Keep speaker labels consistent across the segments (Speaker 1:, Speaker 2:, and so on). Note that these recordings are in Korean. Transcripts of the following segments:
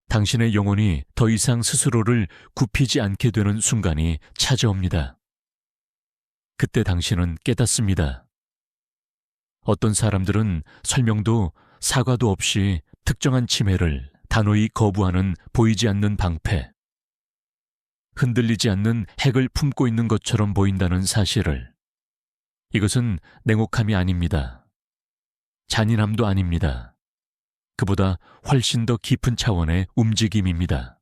Speaker 1: 당신의 영혼이 더 이상 스스로를 굽히지 않게 되는 순간이 찾아옵니다. 그때 당신은 깨닫습니다. 어떤 사람들은 설명도 사과도 없이 특정한 침해를 단호히 거부하는 보이지 않는 방패, 흔들리지 않는 핵을 품고 있는 것처럼 보인다는 사실을, 이것은 냉혹함이 아닙니다. 잔인함도 아닙니다. 그보다 훨씬 더 깊은 차원의 움직임입니다.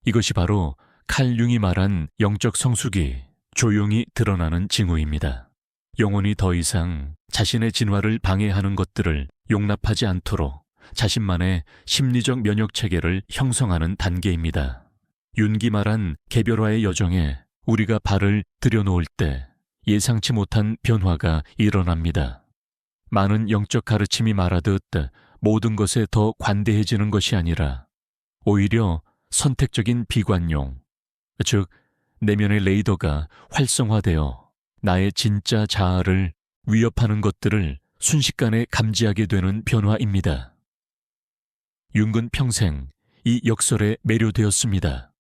Speaker 1: 이것이 바로 칼 융이 말한 영적 성숙이 조용히 드러나는 징후입니다. 영혼이 더 이상 자신의 진화를 방해하는 것들을 용납하지 않도록 자신만의 심리적 면역 체계를 형성하는 단계입니다. 윤기 말한 개별화의 여정에 우리가 발을 들여놓을 때 예상치 못한 변화가 일어납니다. 많은 영적 가르침이 말하듯 모든 것에 더 관대해지는 것이 아니라 오히려 선택적인 비관용, 즉 내면의 레이더가 활성화되어 나의 진짜 자아를 위협하는 것들을 순식간에 감지하게 되는 변화입니다. 융은 평생 이 역설에 매료되었습니다.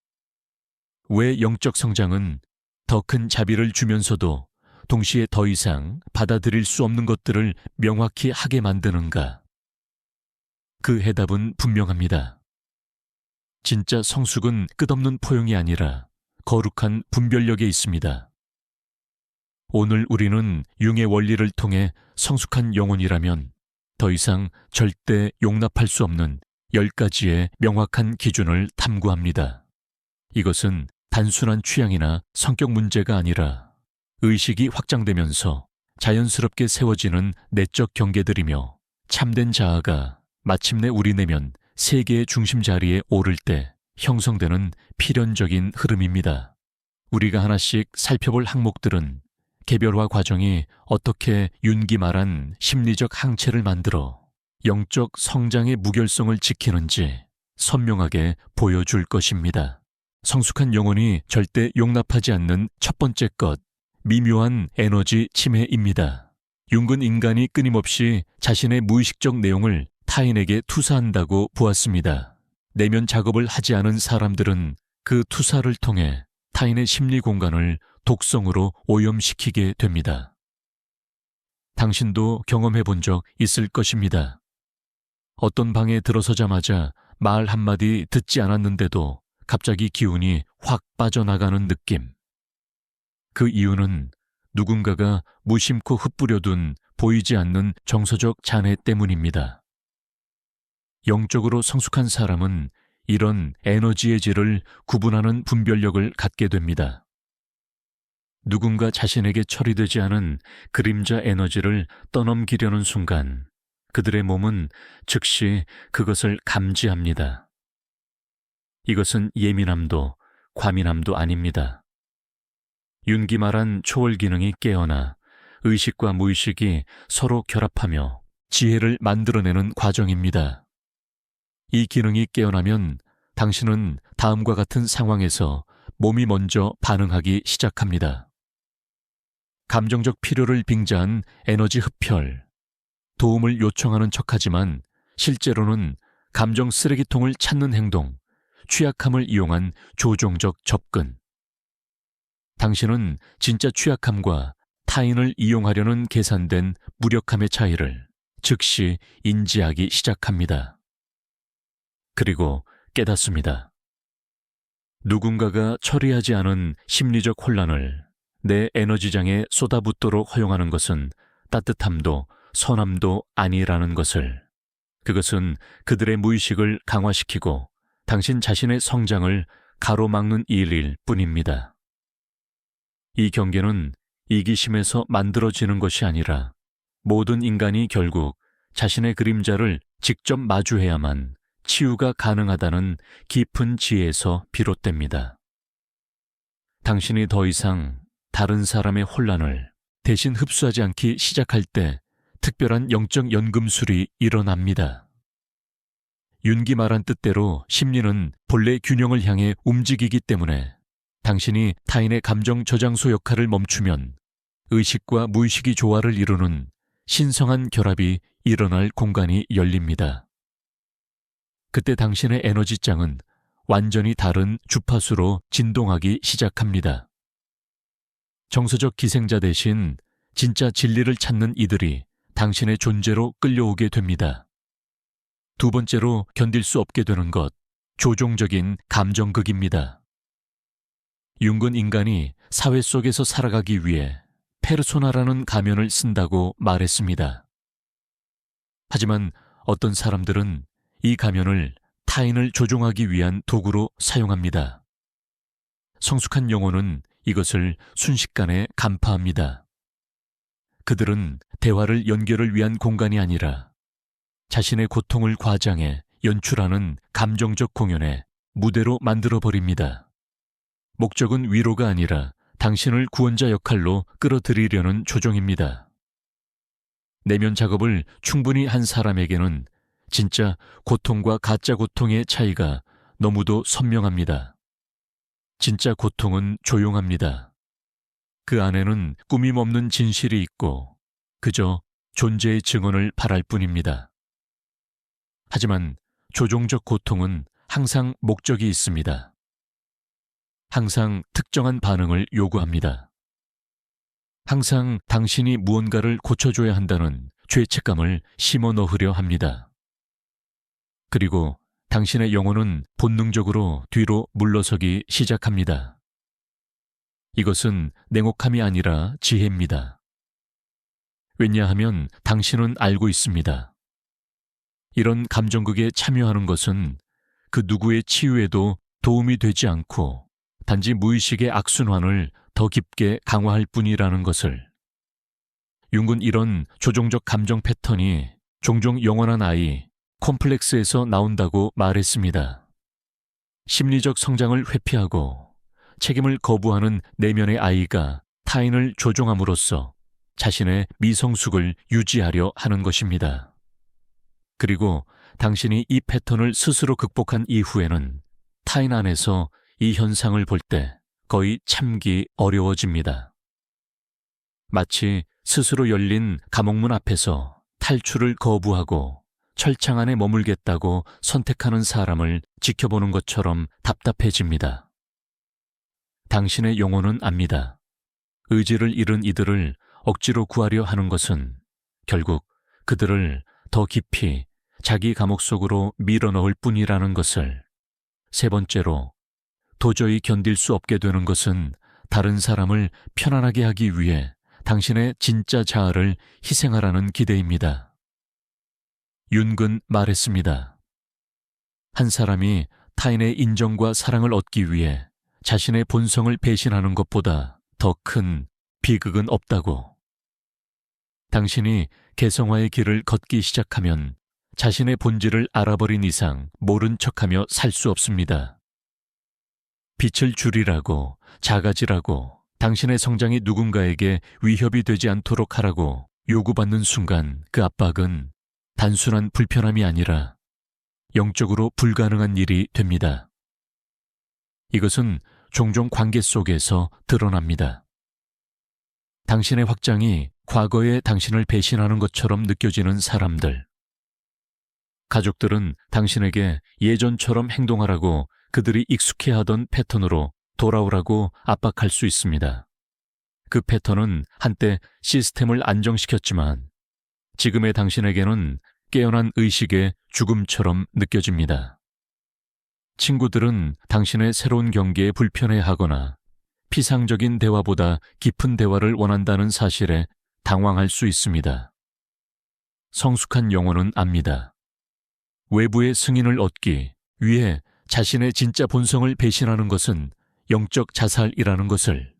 Speaker 1: 왜 영적 성장은 더 큰 자비를 주면서도 동시에 더 이상 받아들일 수 없는 것들을 명확히 하게 만드는가? 그 해답은 분명합니다. 진짜 성숙은 끝없는 포용이 아니라 거룩한 분별력에 있습니다. 오늘 우리는 융의 원리를 통해 성숙한 영혼이라면 더 이상 절대 용납할 수 없는 10가지의 명확한 기준을 탐구합니다. 이것은 단순한 취향이나 성격 문제가 아니라 의식이 확장되면서 자연스럽게 세워지는 내적 경계들이며 참된 자아가 마침내 우리 내면 세계의 중심 자리에 오를 때 형성되는 필연적인 흐름입니다. 우리가 하나씩 살펴볼 항목들은 개별화 과정이 어떻게 윤기 말한 심리적 항체를 만들어 영적 성장의 무결성을 지키는지 선명하게 보여줄 것입니다. 성숙한 영혼이 절대 용납하지 않는 첫 번째 것, 미묘한 에너지 침해입니다. 융은 인간이 끊임없이 자신의 무의식적 내용을 타인에게 투사한다고 보았습니다. 내면 작업을 하지 않은 사람들은 그 투사를 통해 타인의 심리 공간을 독성으로 오염시키게 됩니다. 당신도 경험해 본 적 있을 것입니다. 어떤 방에 들어서자마자 말 한마디 듣지 않았는데도 갑자기 기운이 확 빠져나가는 느낌. 그 이유는 누군가가 무심코 흩뿌려둔 보이지 않는 정서적 잔해 때문입니다. 영적으로 성숙한 사람은 이런 에너지의 질을 구분하는 분별력을 갖게 됩니다. 누군가 자신에게 처리되지 않은 그림자 에너지를 떠넘기려는 순간 그들의 몸은 즉시 그것을 감지합니다. 이것은 예민함도 과민함도 아닙니다. 윤기 말한 초월 기능이 깨어나 의식과 무의식이 서로 결합하며 지혜를 만들어내는 과정입니다. 이 기능이 깨어나면 당신은 다음과 같은 상황에서 몸이 먼저 반응하기 시작합니다. 감정적 필요를 빙자한 에너지 흡혈, 도움을 요청하는 척하지만 실제로는 감정 쓰레기통을 찾는 행동, 취약함을 이용한 조종적 접근. 당신은 진짜 취약함과 타인을 이용하려는 계산된 무력함의 차이를 즉시 인지하기 시작합니다. 그리고 깨닫습니다. 누군가가 처리하지 않은 심리적 혼란을 내 에너지장에 쏟아붓도록 허용하는 것은 따뜻함도 선함도 아니라는 것을, 그것은 그들의 무의식을 강화시키고 당신 자신의 성장을 가로막는 일일 뿐입니다. 이 경계는 이기심에서 만들어지는 것이 아니라 모든 인간이 결국 자신의 그림자를 직접 마주해야만 치유가 가능하다는 깊은 지혜에서 비롯됩니다. 당신이 더 이상 다른 사람의 혼란을 대신 흡수하지 않기 시작할 때 특별한 영적 연금술이 일어납니다. 윤기 말한 뜻대로 심리는 본래 균형을 향해 움직이기 때문에 당신이 타인의 감정 저장소 역할을 멈추면 의식과 무의식이 조화를 이루는 신성한 결합이 일어날 공간이 열립니다. 그때 당신의 에너지장은 완전히 다른 주파수로 진동하기 시작합니다. 정서적 기생자 대신 진짜 진리를 찾는 이들이 당신의 존재로 끌려오게 됩니다. 두 번째로 견딜 수 없게 되는 것, 조종적인 감정극입니다. 융은 인간이 사회 속에서 살아가기 위해 페르소나라는 가면을 쓴다고 말했습니다. 하지만 어떤 사람들은 이 가면을 타인을 조종하기 위한 도구로 사용합니다. 성숙한 영혼은 이것을 순식간에 간파합니다. 그들은 대화를 연결을 위한 공간이 아니라 자신의 고통을 과장해 연출하는 감정적 공연의 무대로 만들어버립니다. 목적은 위로가 아니라 당신을 구원자 역할로 끌어들이려는 조종입니다. 내면 작업을 충분히 한 사람에게는 진짜 고통과 가짜 고통의 차이가 너무도 선명합니다. 진짜 고통은 조용합니다. 그 안에는 꾸밈 없는 진실이 있고 그저 존재의 증언을 바랄 뿐입니다. 하지만 조종적 고통은 항상 목적이 있습니다. 항상 특정한 반응을 요구합니다. 항상 당신이 무언가를 고쳐줘야 한다는 죄책감을 심어 넣으려 합니다. 그리고 당신의 영혼은 본능적으로 뒤로 물러서기 시작합니다. 이것은 냉혹함이 아니라 지혜입니다. 왜냐하면 당신은 알고 있습니다. 이런 감정극에 참여하는 것은 그 누구의 치유에도 도움이 되지 않고 단지 무의식의 악순환을 더 깊게 강화할 뿐이라는 것을. 융은 이런 조종적 감정 패턴이 종종 영원한 아이, 콤플렉스에서 나온다고 말했습니다. 심리적 성장을 회피하고 책임을 거부하는 내면의 아이가 타인을 조종함으로써 자신의 미성숙을 유지하려 하는 것입니다. 그리고 당신이 이 패턴을 스스로 극복한 이후에는 타인 안에서 이 현상을 볼 때 거의 참기 어려워집니다. 마치 스스로 열린 감옥문 앞에서 탈출을 거부하고 철창 안에 머물겠다고 선택하는 사람을 지켜보는 것처럼 답답해집니다. 당신의 영혼은 압니다. 의지를 잃은 이들을 억지로 구하려 하는 것은 결국 그들을 더 깊이 자기 감옥 속으로 밀어넣을 뿐이라는 것을. 세 번째로, 도저히 견딜 수 없게 되는 것은 다른 사람을 편안하게 하기 위해 당신의 진짜 자아를 희생하라는 기대입니다. 융은 말했습니다. 한 사람이 타인의 인정과 사랑을 얻기 위해 자신의 본성을 배신하는 것보다 더 큰 비극은 없다고. 당신이 개성화의 길을 걷기 시작하면 자신의 본질을 알아버린 이상 모른 척하며 살 수 없습니다. 빛을 줄이라고, 작아지라고, 당신의 성장이 누군가에게 위협이 되지 않도록 하라고 요구받는 순간 그 압박은 단순한 불편함이 아니라 영적으로 불가능한 일이 됩니다. 이것은 종종 관계 속에서 드러납니다. 당신의 확장이 과거의 당신을 배신하는 것처럼 느껴지는 사람들. 가족들은 당신에게 예전처럼 행동하라고 그들이 익숙해하던 패턴으로 돌아오라고 압박할 수 있습니다. 그 패턴은 한때 시스템을 안정시켰지만 지금의 당신에게는 깨어난 의식의 죽음처럼 느껴집니다. 친구들은 당신의 새로운 경계에 불편해하거나 피상적인 대화보다 깊은 대화를 원한다는 사실에 당황할 수 있습니다. 성숙한 영혼은 압니다. 외부의 승인을 얻기 위해 자신의 진짜 본성을 배신하는 것은 영적 자살이라는 것을.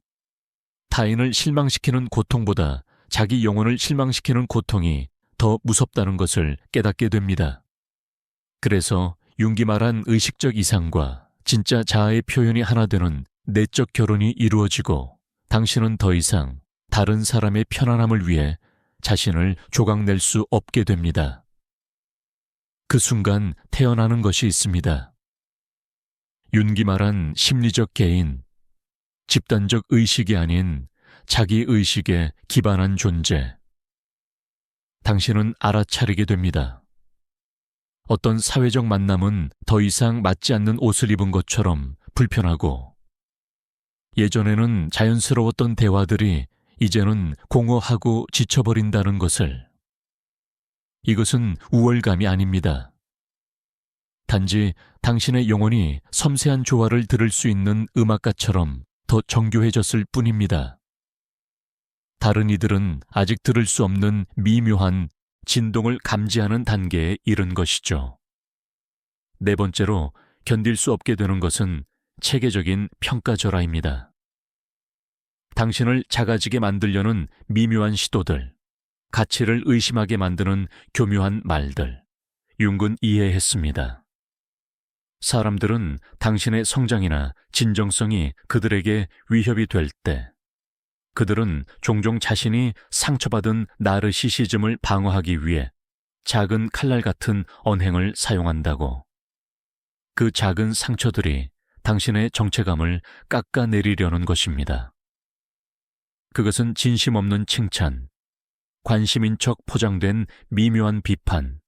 Speaker 1: 타인을 실망시키는 고통보다 자기 영혼을 실망시키는 고통이 더 무섭다는 것을 깨닫게 됩니다. 그래서 융이 말한 의식적 이상과 진짜 자아의 표현이 하나 되는 내적 결혼이 이루어지고 당신은 더 이상 다른 사람의 편안함을 위해 자신을 조각낼 수 없게 됩니다. 그 순간 태어나는 것이 있습니다. 융이 말한 심리적 개인, 집단적 의식이 아닌 자기 의식에 기반한 존재. 당신은 알아차리게 됩니다. 어떤 사회적 만남은 더 이상 맞지 않는 옷을 입은 것처럼 불편하고, 예전에는 자연스러웠던 대화들이 이제는 공허하고 지쳐버린다는 것을. 이것은 우월감이 아닙니다. 단지 당신의 영혼이 섬세한 조화를 들을 수 있는 음악가처럼 더 정교해졌을 뿐입니다. 다른 이들은 아직 들을 수 없는 미묘한 진동을 감지하는 단계에 이른 것이죠. 네 번째로 견딜 수 없게 되는 것은 체계적인 평가절하입니다. 당신을 작아지게 만들려는 미묘한 시도들, 가치를 의심하게 만드는 교묘한 말들, 융은 이해했습니다. 사람들은 당신의 성장이나 진정성이 그들에게 위협이 될 때, 그들은 종종 자신이 상처받은 나르시시즘을 방어하기 위해 작은 칼날 같은 언행을 사용한다고. 그 작은 상처들이 당신의 정체감을 깎아내리려는 것입니다. 그것은 진심 없는 칭찬, 관심인 척 포장된 미묘한 비판,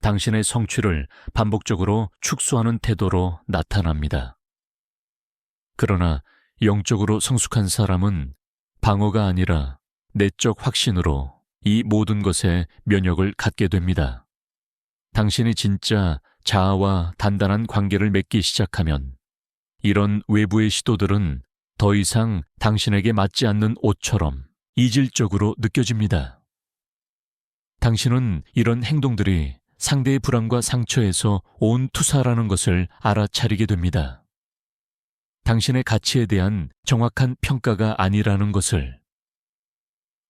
Speaker 1: 당신의 성취를 반복적으로 축소하는 태도로 나타납니다. 그러나 영적으로 성숙한 사람은 방어가 아니라 내적 확신으로 이 모든 것에 면역을 갖게 됩니다. 당신이 진짜 자아와 단단한 관계를 맺기 시작하면 이런 외부의 시도들은 더 이상 당신에게 맞지 않는 옷처럼 이질적으로 느껴집니다. 당신은 이런 행동들이 상대의 불안과 상처에서 온 투사라는 것을 알아차리게 됩니다. 당신의 가치에 대한 정확한 평가가 아니라는 것을.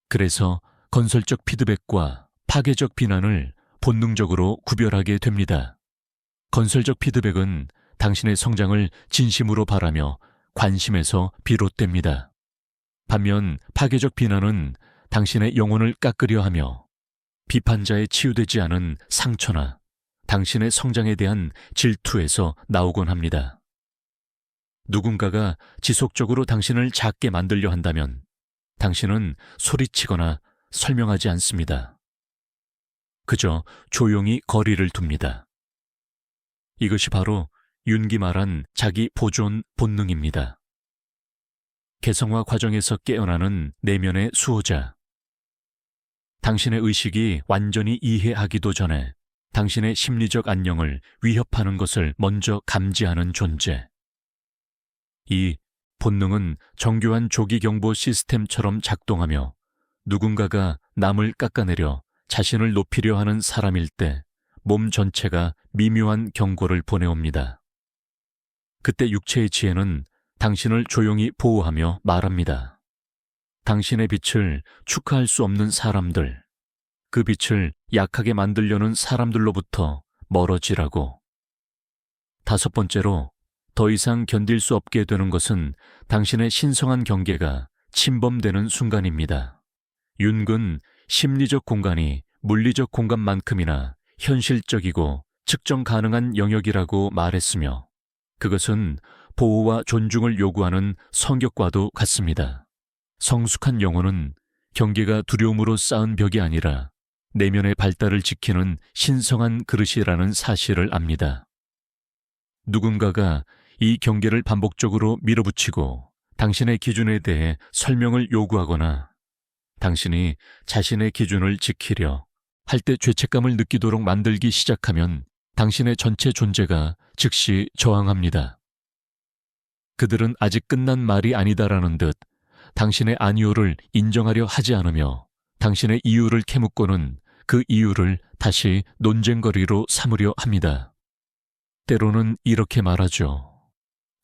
Speaker 1: 그래서 건설적 피드백과 파괴적 비난을 본능적으로 구별하게 됩니다. 건설적 피드백은 당신의 성장을 진심으로 바라며 관심에서 비롯됩니다. 반면 파괴적 비난은 당신의 영혼을 깎으려 하며 비판자의 치유되지 않은 상처나 당신의 성장에 대한 질투에서 나오곤 합니다. 누군가가 지속적으로 당신을 작게 만들려 한다면 당신은 소리치거나 설명하지 않습니다. 그저 조용히 거리를 둡니다. 이것이 바로 윤기 말한 자기 보존 본능입니다. 개성화 과정에서 깨어나는 내면의 수호자. 당신의 의식이 완전히 이해하기도 전에 당신의 심리적 안녕을 위협하는 것을 먼저 감지하는 존재. 이 본능은 정교한 조기경보 시스템처럼 작동하며 누군가가 남을 깎아내려 자신을 높이려 하는 사람일 때 몸 전체가 미묘한 경고를 보내옵니다. 그때 육체의 지혜는 당신을 조용히 보호하며 말합니다. 당신의 빛을 축하할 수 없는 사람들, 그 빛을 약하게 만들려는 사람들로부터 멀어지라고. 다섯 번째로, 더 이상 견딜 수 없게 되는 것은 당신의 신성한 경계가 침범되는 순간입니다. 윤은 심리적 공간이 물리적 공간만큼이나 현실적이고 측정 가능한 영역이라고 말했으며, 그것은 보호와 존중을 요구하는 성격과도 같습니다. 성숙한 영혼은 경계가 두려움으로 쌓은 벽이 아니라 내면의 발달을 지키는 신성한 그릇이라는 사실을 압니다. 누군가가 이 경계를 반복적으로 밀어붙이고 당신의 기준에 대해 설명을 요구하거나 당신이 자신의 기준을 지키려 할 때 죄책감을 느끼도록 만들기 시작하면 당신의 전체 존재가 즉시 저항합니다. 그들은 아직 끝난 말이 아니다라는 듯 당신의 아니오를 인정하려 하지 않으며 당신의 이유를 캐묻고는 그 이유를 다시 논쟁거리로 삼으려 합니다. 때로는 이렇게 말하죠.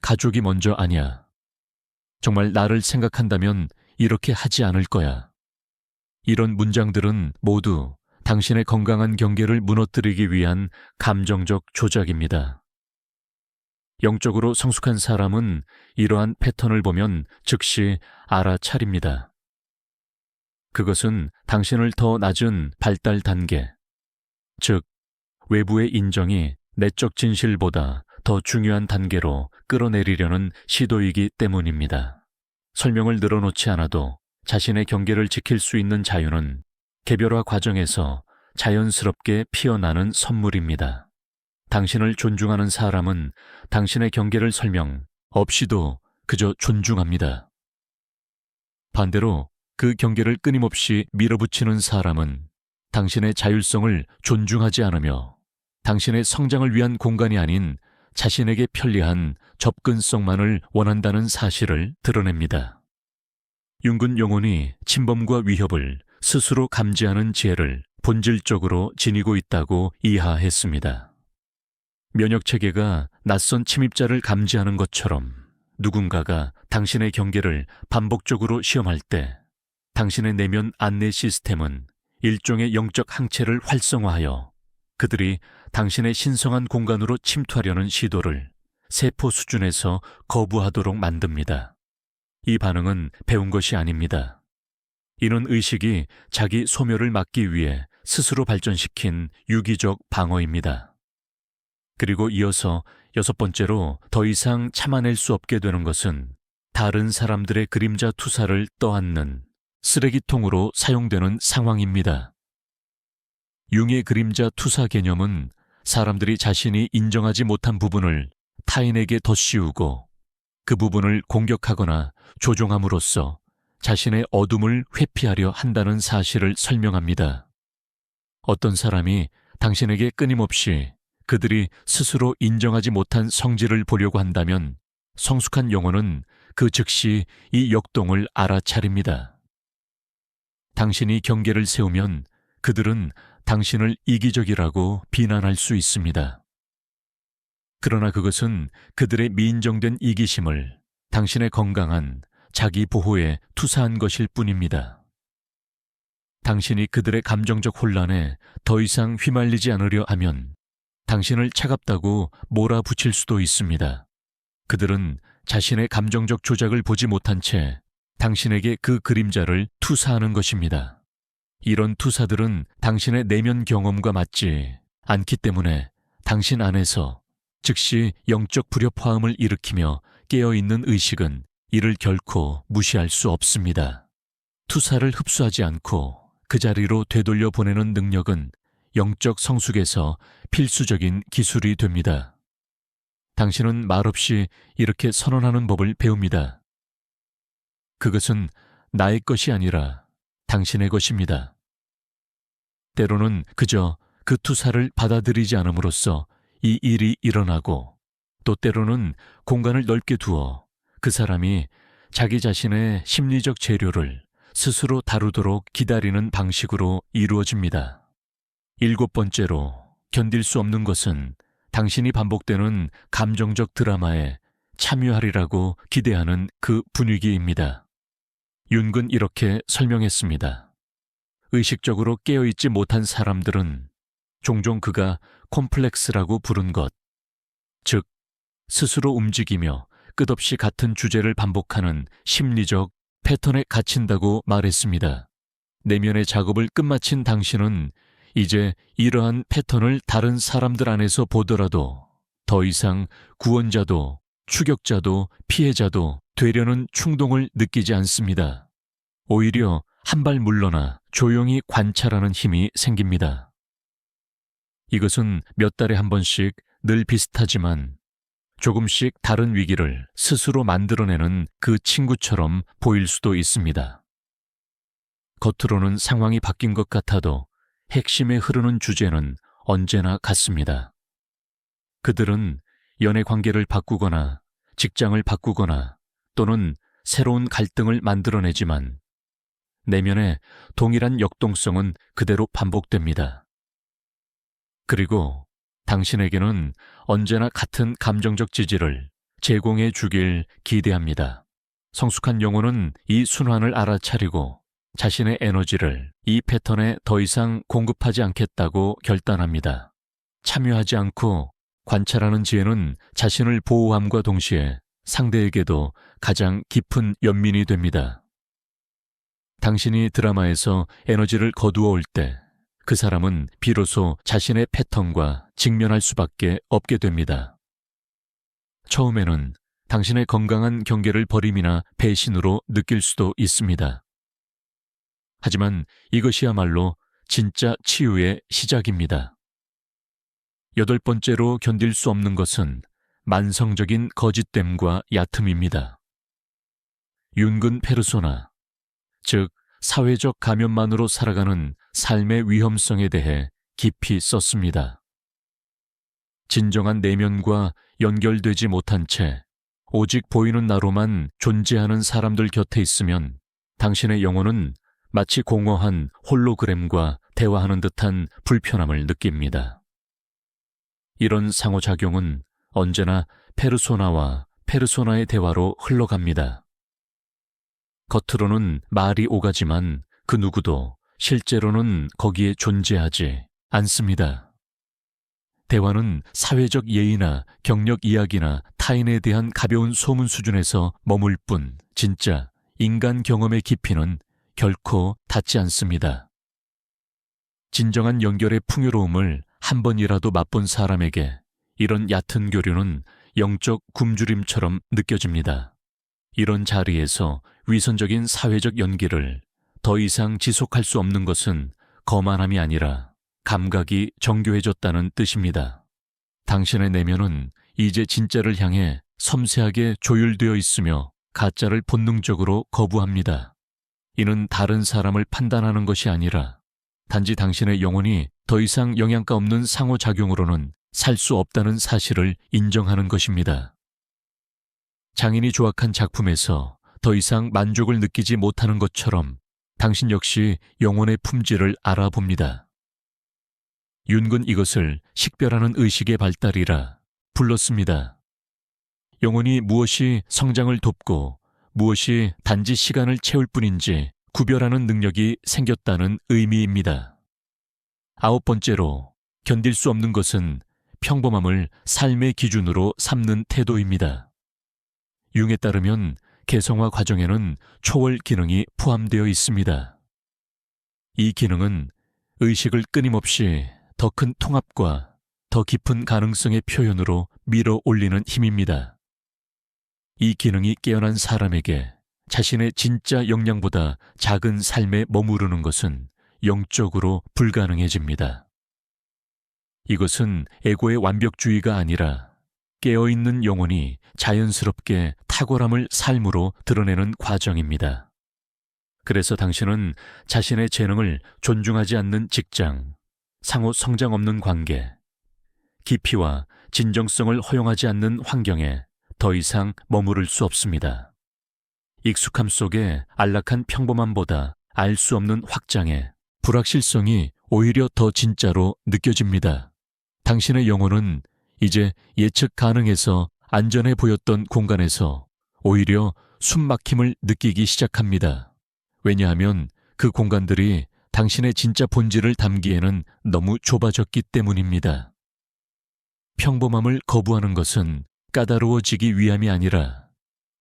Speaker 1: 가족이 먼저 아냐. 정말 나를 생각한다면 이렇게 하지 않을 거야. 이런 문장들은 모두 당신의 건강한 경계를 무너뜨리기 위한 감정적 조작입니다. 영적으로 성숙한 사람은 이러한 패턴을 보면 즉시 알아차립니다. 그것은 당신을 더 낮은 발달 단계, 즉 외부의 인정이 내적 진실보다 더 중요한 단계로 끌어내리려는 시도이기 때문입니다. 설명을 늘어놓지 않아도 자신의 경계를 지킬 수 있는 자유는 개별화 과정에서 자연스럽게 피어나는 선물입니다. 당신을 존중하는 사람은 당신의 경계를 설명 없이도 그저 존중합니다. 반대로 그 경계를 끊임없이 밀어붙이는 사람은 당신의 자율성을 존중하지 않으며 당신의 성장을 위한 공간이 아닌 자신에게 편리한 접근성만을 원한다는 사실을 드러냅니다. 융근 영혼이 침범과 위협을 스스로 감지하는 지혜를 본질적으로 지니고 있다고 이하했습니다. 면역체계가 낯선 침입자를 감지하는 것처럼 누군가가 당신의 경계를 반복적으로 시험할 때 당신의 내면 안내 시스템은 일종의 영적 항체를 활성화하여 그들이 당신의 신성한 공간으로 침투하려는 시도를 세포 수준에서 거부하도록 만듭니다. 이 반응은 배운 것이 아닙니다. 이는 의식이 자기 소멸을 막기 위해 스스로 발전시킨 유기적 방어입니다. 그리고 이어서 6번째로 더 이상 참아낼 수 없게 되는 것은 다른 사람들의 그림자 투사를 떠안는 쓰레기통으로 사용되는 상황입니다. 융의 그림자 투사 개념은 사람들이 자신이 인정하지 못한 부분을 타인에게 덧씌우고 그 부분을 공격하거나 조종함으로써 자신의 어둠을 회피하려 한다는 사실을 설명합니다. 어떤 사람이 당신에게 끊임없이 그들이 스스로 인정하지 못한 성질을 보려고 한다면 성숙한 영혼은 그 즉시 이 역동을 알아차립니다. 당신이 경계를 세우면 그들은 당신을 이기적이라고 비난할 수 있습니다. 그러나 그것은 그들의 미인정된 이기심을 당신의 건강한 자기 보호에 투사한 것일 뿐입니다. 당신이 그들의 감정적 혼란에 더 이상 휘말리지 않으려 하면 당신을 차갑다고 몰아붙일 수도 있습니다. 그들은 자신의 감정적 조작을 보지 못한 채 당신에게 그 그림자를 투사하는 것입니다. 이런 투사들은 당신의 내면 경험과 맞지 않기 때문에 당신 안에서 즉시 영적 불협화음을 일으키며 깨어있는 의식은 이를 결코 무시할 수 없습니다. 투사를 흡수하지 않고 그 자리로 되돌려 보내는 능력은 영적 성숙에서 필수적인 기술이 됩니다. 당신은 말없이 이렇게 선언하는 법을 배웁니다. 그것은 나의 것이 아니라 당신의 것입니다. 때로는 그저 그 투사를 받아들이지 않음으로써 이 일이 일어나고 또 때로는 공간을 넓게 두어 그 사람이 자기 자신의 심리적 재료를 스스로 다루도록 기다리는 방식으로 이루어집니다. 7번째로 견딜 수 없는 것은 당신이 반복되는 감정적 드라마에 참여하리라고 기대하는 그 분위기입니다. 윤근 이렇게 설명했습니다. 의식적으로 깨어있지 못한 사람들은 종종 그가 콤플렉스라고 부른 것, 즉 스스로 움직이며 끝없이 같은 주제를 반복하는 심리적 패턴에 갇힌다고 말했습니다. 내면의 작업을 끝마친 당신은 이제 이러한 패턴을 다른 사람들 안에서 보더라도 더 이상 구원자도 추격자도 피해자도 되려는 충동을 느끼지 않습니다. 오히려 한 발 물러나 조용히 관찰하는 힘이 생깁니다. 이것은 몇 달에 한 번씩 늘 비슷하지만 조금씩 다른 위기를 스스로 만들어내는 그 친구처럼 보일 수도 있습니다. 겉으로는 상황이 바뀐 것 같아도 핵심에 흐르는 주제는 언제나 같습니다. 그들은 연애 관계를 바꾸거나 직장을 바꾸거나 또는 새로운 갈등을 만들어내지만 내면의 동일한 역동성은 그대로 반복됩니다. 그리고 당신에게는 언제나 같은 감정적 지지를 제공해 주길 기대합니다. 성숙한 영혼은 이 순환을 알아차리고 자신의 에너지를 이 패턴에 더 이상 공급하지 않겠다고 결단합니다. 참여하지 않고 관찰하는 지혜는 자신을 보호함과 동시에 상대에게도 가장 깊은 연민이 됩니다. 당신이 드라마에서 에너지를 거두어 올 때 그 사람은 비로소 자신의 패턴과 직면할 수밖에 없게 됩니다. 처음에는 당신의 건강한 경계를 버림이나 배신으로 느낄 수도 있습니다. 하지만 이것이야말로 진짜 치유의 시작입니다. 여덟 번째로 견딜 수 없는 것은 만성적인 거짓됨과 얕음입니다. 윤근 페르소나, 즉 사회적 가면만으로 살아가는 삶의 위험성에 대해 깊이 썼습니다. 진정한 내면과 연결되지 못한 채 오직 보이는 나로만 존재하는 사람들 곁에 있으면 당신의 영혼은 마치 공허한 홀로그램과 대화하는 듯한 불편함을 느낍니다. 이런 상호작용은 언제나 페르소나와 페르소나의 대화로 흘러갑니다. 겉으로는 말이 오가지만 그 누구도 실제로는 거기에 존재하지 않습니다. 대화는 사회적 예의나 경력 이야기나 타인에 대한 가벼운 소문 수준에서 머물 뿐 진짜 인간 경험의 깊이는 결코 닿지 않습니다. 진정한 연결의 풍요로움을 한 번이라도 맛본 사람에게 이런 얕은 교류는 영적 굶주림처럼 느껴집니다. 이런 자리에서 위선적인 사회적 연기를 더 이상 지속할 수 없는 것은 거만함이 아니라 감각이 정교해졌다는 뜻입니다. 당신의 내면은 이제 진짜를 향해 섬세하게 조율되어 있으며 가짜를 본능적으로 거부합니다. 이는 다른 사람을 판단하는 것이 아니라 단지 당신의 영혼이 더 이상 영양가 없는 상호작용으로는 살 수 없다는 사실을 인정하는 것입니다. 장인이 조각한 작품에서 더 이상 만족을 느끼지 못하는 것처럼 당신 역시 영혼의 품질을 알아봅니다. 윤근 이것을 식별하는 의식의 발달이라 불렀습니다. 영혼이 무엇이 성장을 돕고 무엇이 단지 시간을 채울 뿐인지 구별하는 능력이 생겼다는 의미입니다. 아홉 번째로 견딜 수 없는 것은 평범함을 삶의 기준으로 삼는 태도입니다. 융에 따르면 개성화 과정에는 초월 기능이 포함되어 있습니다. 이 기능은 의식을 끊임없이 더 큰 통합과 더 깊은 가능성의 표현으로 밀어 올리는 힘입니다. 이 기능이 깨어난 사람에게 자신의 진짜 역량보다 작은 삶에 머무르는 것은 영적으로 불가능해집니다. 이것은 에고의 완벽주의가 아니라 깨어있는 영혼이 자연스럽게 탁월함을 삶으로 드러내는 과정입니다. 그래서 당신은 자신의 재능을 존중하지 않는 직장, 상호 성장 없는 관계, 깊이와 진정성을 허용하지 않는 환경에 더 이상 머무를 수 없습니다. 익숙함 속에 안락한 평범함보다 알 수 없는 확장에 불확실성이 오히려 더 진짜로 느껴집니다. 당신의 영혼은 이제 예측 가능해서 안전해 보였던 공간에서 오히려 숨막힘을 느끼기 시작합니다. 왜냐하면 그 공간들이 당신의 진짜 본질을 담기에는 너무 좁아졌기 때문입니다. 평범함을 거부하는 것은 까다로워지기 위함이 아니라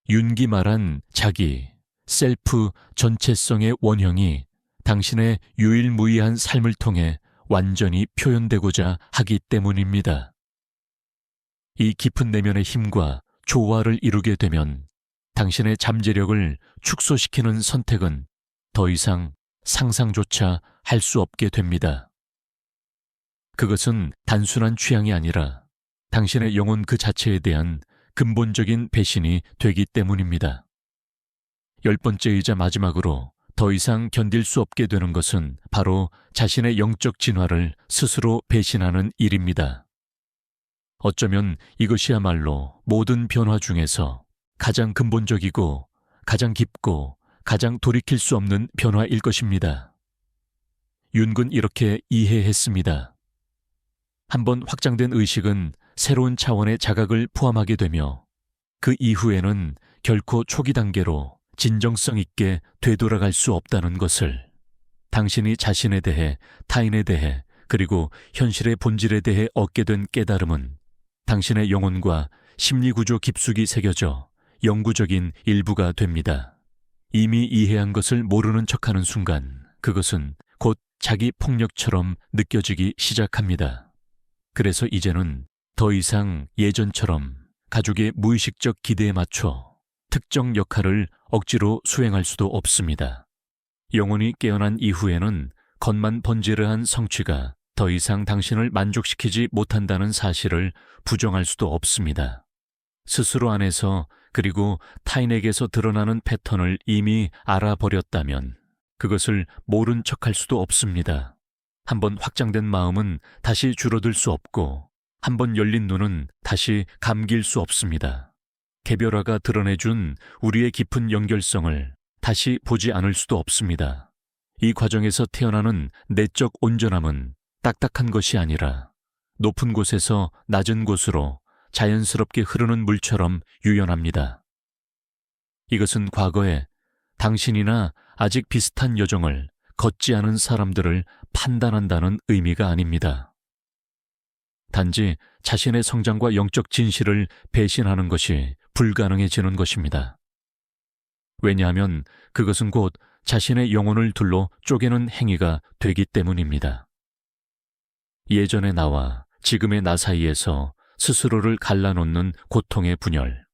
Speaker 1: 윤기 말한 자기, 셀프 전체성의 원형이 당신의 유일무이한 삶을 통해 완전히 표현되고자 하기 때문입니다. 이 깊은 내면의 힘과 조화를 이루게 되면 당신의 잠재력을 축소시키는 선택은 더 이상 상상조차 할 수 없게 됩니다. 그것은 단순한 취향이 아니라 당신의 영혼 그 자체에 대한 근본적인 배신이 되기 때문입니다. 열 번째이자 마지막으로 더 이상 견딜 수 없게 되는 것은 바로 자신의 영적 진화를 스스로 배신하는 일입니다. 어쩌면 이것이야말로 모든 변화 중에서 가장 근본적이고 가장 깊고 가장 돌이킬 수 없는 변화일 것입니다. 윤근 이렇게 이해했습니다. 한번 확장된 의식은 새로운 차원의 자각을 포함하게 되며 그 이후에는 결코 초기 단계로 진정성 있게 되돌아갈 수 없다는 것을, 당신이 자신에 대해, 타인에 대해, 그리고 현실의 본질에 대해 얻게 된 깨달음은 당신의 영혼과 심리구조 깊숙이 새겨져 영구적인 일부가 됩니다. 이미 이해한 것을 모르는 척하는 순간 그것은 곧 자기 폭력처럼 느껴지기 시작합니다. 그래서 이제는 더 이상 예전처럼 가족의 무의식적 기대에 맞춰 특정 역할을 억지로 수행할 수도 없습니다. 영혼이 깨어난 이후에는 겉만 번지르한 성취가 더 이상 당신을 만족시키지 못한다는 사실을 부정할 수도 없습니다. 스스로 안에서 그리고 타인에게서 드러나는 패턴을 이미 알아버렸다면 그것을 모른 척할 수도 없습니다. 한번 확장된 마음은 다시 줄어들 수 없고 한번 열린 눈은 다시 감길 수 없습니다. 개별화가 드러내준 우리의 깊은 연결성을 다시 보지 않을 수도 없습니다. 이 과정에서 태어나는 내적 온전함은 딱딱한 것이 아니라 높은 곳에서 낮은 곳으로 자연스럽게 흐르는 물처럼 유연합니다. 이것은 과거에 당신이나 아직 비슷한 여정을 걷지 않은 사람들을 판단한다는 의미가 아닙니다. 단지 자신의 성장과 영적 진실을 배신하는 것이 불가능해지는 것입니다. 왜냐하면 그것은 곧 자신의 영혼을 둘로 쪼개는 행위가 되기 때문입니다. 예전의 나와 지금의 나 사이에서 스스로를 갈라놓는 고통의 분열.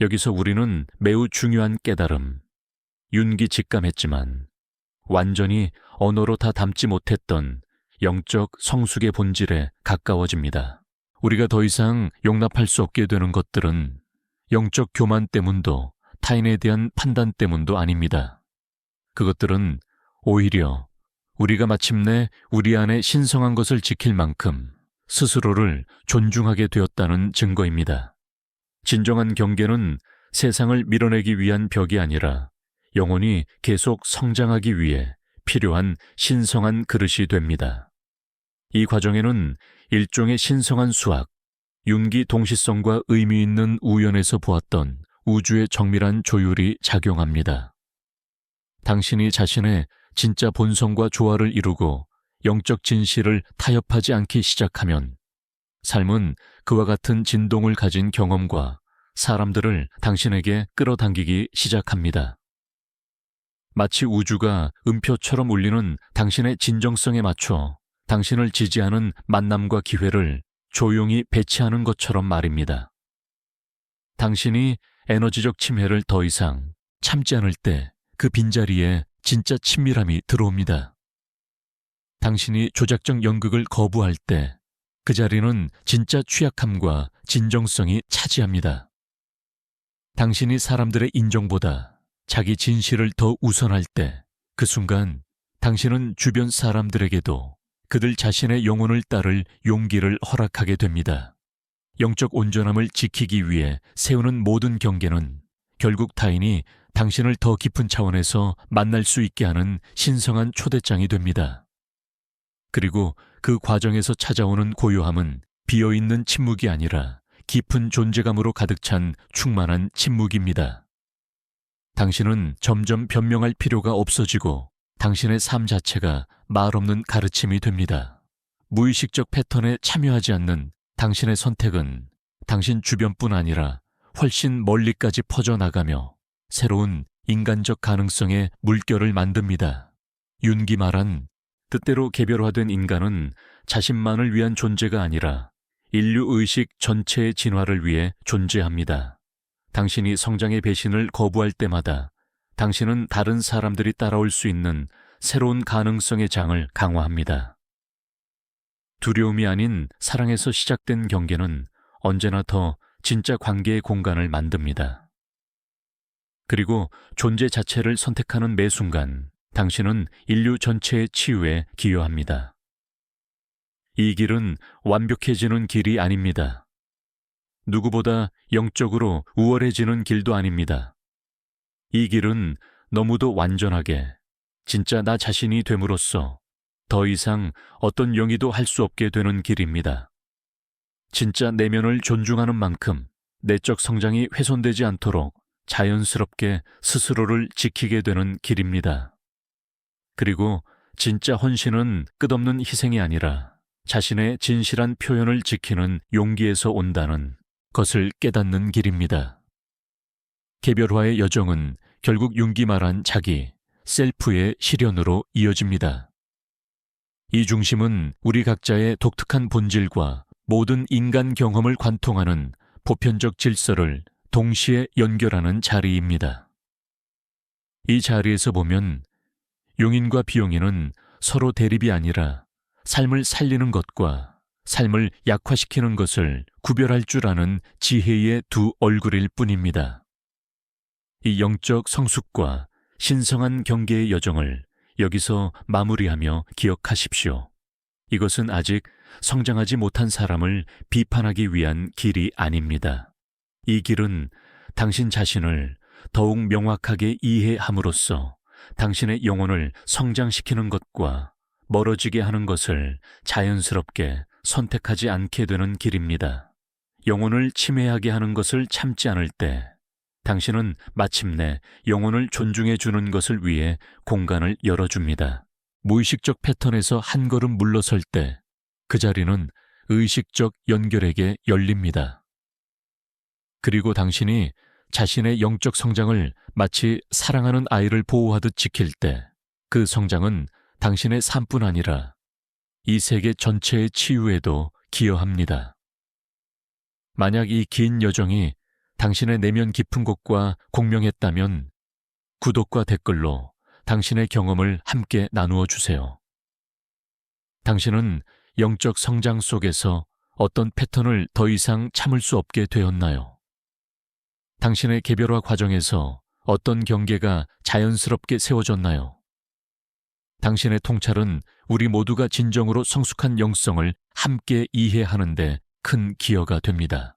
Speaker 1: 여기서 우리는 매우 중요한 깨달음, 윤기직감했지만 완전히 언어로 다 담지 못했던 영적 성숙의 본질에 가까워집니다. 우리가 더 이상 용납할 수 없게 되는 것들은 영적 교만 때문도 타인에 대한 판단 때문도 아닙니다. 그것들은 오히려 우리가 마침내 우리 안에 신성한 것을 지킬 만큼 스스로를 존중하게 되었다는 증거입니다. 진정한 경계는 세상을 밀어내기 위한 벽이 아니라 영혼이 계속 성장하기 위해 필요한 신성한 그릇이 됩니다. 이 과정에는 일종의 신성한 수학, 윤기 동시성과 의미 있는 우연에서 보았던 우주의 정밀한 조율이 작용합니다. 당신이 자신의 진짜 본성과 조화를 이루고 영적 진실을 타협하지 않기 시작하면 삶은 그와 같은 진동을 가진 경험과 사람들을 당신에게 끌어당기기 시작합니다. 마치 우주가 음표처럼 울리는 당신의 진정성에 맞춰 당신을 지지하는 만남과 기회를 조용히 배치하는 것처럼 말입니다. 당신이 에너지적 침해를 더 이상 참지 않을 때 그 빈자리에 진짜 친밀함이 들어옵니다. 당신이 조작적 연극을 거부할 때 그 자리는 진짜 취약함과 진정성이 차지합니다. 당신이 사람들의 인정보다 자기 진실을 더 우선할 때 그 순간 당신은 주변 사람들에게도 그들 자신의 영혼을 따를 용기를 허락하게 됩니다. 영적 온전함을 지키기 위해 세우는 모든 경계는 결국 타인이 당신을 더 깊은 차원에서 만날 수 있게 하는 신성한 초대장이 됩니다. 그리고 그 과정에서 찾아오는 고요함은 비어있는 침묵이 아니라 깊은 존재감으로 가득 찬 충만한 침묵입니다. 당신은 점점 변명할 필요가 없어지고 당신의 삶 자체가 말없는 가르침이 됩니다. 무의식적 패턴에 참여하지 않는 당신의 선택은 당신 주변뿐 아니라 훨씬 멀리까지 퍼져나가며 새로운 인간적 가능성의 물결을 만듭니다. 윤기 말한 뜻대로 개별화된 인간은 자신만을 위한 존재가 아니라 인류 의식 전체의 진화를 위해 존재합니다. 당신이 성장의 배신을 거부할 때마다 당신은 다른 사람들이 따라올 수 있는 새로운 가능성의 장을 강화합니다. 두려움이 아닌 사랑에서 시작된 경계는 언제나 더 진짜 관계의 공간을 만듭니다. 그리고 존재 자체를 선택하는 매 순간 당신은 인류 전체의 치유에 기여합니다. 이 길은 완벽해지는 길이 아닙니다. 누구보다 영적으로 우월해지는 길도 아닙니다. 이 길은 너무도 완전하게 진짜 나 자신이 됨으로써 더 이상 어떤 영이도 할 수 없게 되는 길입니다. 진짜 내면을 존중하는 만큼 내적 성장이 훼손되지 않도록 자연스럽게 스스로를 지키게 되는 길입니다. 그리고 진짜 헌신은 끝없는 희생이 아니라 자신의 진실한 표현을 지키는 용기에서 온다는 것을 깨닫는 길입니다. 개별화의 여정은 결국 윤기 말한 자기, 셀프의 실현으로 이어집니다. 이 중심은 우리 각자의 독특한 본질과 모든 인간 경험을 관통하는 보편적 질서를 동시에 연결하는 자리입니다. 이 자리에서 보면 용인과 비용인은 서로 대립이 아니라 삶을 살리는 것과 삶을 약화시키는 것을 구별할 줄 아는 지혜의 두 얼굴일 뿐입니다. 이 영적 성숙과 신성한 경계의 여정을 여기서 마무리하며 기억하십시오. 이것은 아직 성장하지 못한 사람을 비판하기 위한 길이 아닙니다. 이 길은 당신 자신을 더욱 명확하게 이해함으로써 당신의 영혼을 성장시키는 것과 멀어지게 하는 것을 자연스럽게 선택하지 않게 되는 길입니다. 영혼을 침해하게 하는 것을 참지 않을 때 당신은 마침내 영혼을 존중해 주는 것을 위해 공간을 열어줍니다. 무의식적 패턴에서 한 걸음 물러설 때 그 자리는 의식적 연결에게 열립니다. 그리고 당신이 자신의 영적 성장을 마치 사랑하는 아이를 보호하듯 지킬 때 그 성장은 당신의 삶뿐 아니라 이 세계 전체의 치유에도 기여합니다. 만약 이 긴 여정이 당신의 내면 깊은 곳과 공명했다면 구독과 댓글로 당신의 경험을 함께 나누어 주세요. 당신은 영적 성장 속에서 어떤 패턴을 더 이상 참을 수 없게 되었나요? 당신의 개별화 과정에서 어떤 경계가 자연스럽게 세워졌나요? 당신의 통찰은 우리 모두가 진정으로 성숙한 영성을 함께 이해하는 데 큰 기여가 됩니다.